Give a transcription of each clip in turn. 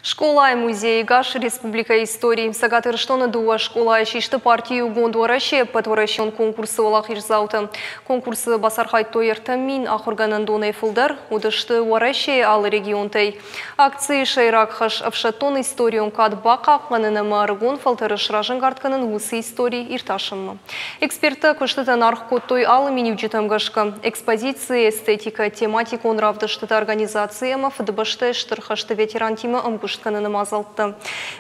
Школа и музей Гаш Республика истории. Сагатырштона дуа школа ищишты партию гондуараще потворащен конкурсы олах ирзауты. Конкурсы басархайт тойертамин ахурганан донай фулдар удышты уараще ал регионтай. Акции шайрак хаш авшатон историон кад бака манынама аргон фалтарыш ражангартканын усы истории ирташынмы. Эксперты кыштытан архкоттой алы минивджитам гашка. Экспозиции, эстетика, тематика он равдыштыты организацияма фдбашты штырхашты ветеран тима Мазалты.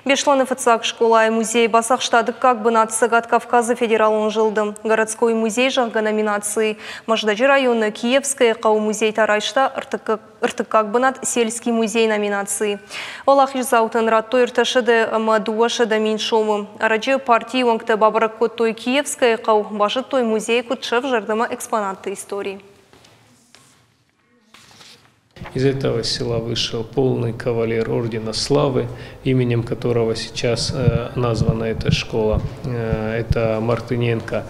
Бешланов ицак школа и музей басах штадык как бы над Сагат Кавказа федералон жилдым. Городской музей жага номинации. Мождаджи районы Киевская кау музей тарайшта ыртык как бы над сельский музей номинации. Олах изаутын раттой ирташыды мадуашыды миншомы. Араджи партии оңкты бабарак коттой Киевская кау бажыт той музей кутшев жардыма экспонаты истории. Из этого села вышел полный кавалер Ордена Славы, именем которого сейчас названа эта школа. Это Мартыненко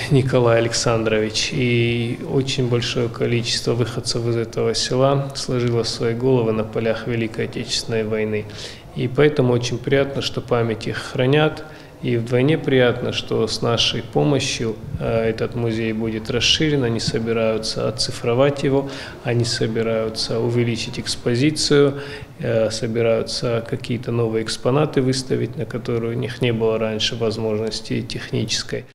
Николай Александрович. И очень большое количество выходцев из этого села сложило свои головы на полях Великой Отечественной войны. И поэтому очень приятно, что память их хранят. И вдвойне приятно, что с нашей помощью этот музей будет расширен, они собираются оцифровать его, они собираются увеличить экспозицию, собираются какие-то новые экспонаты выставить, на которые у них не было раньше возможности технической.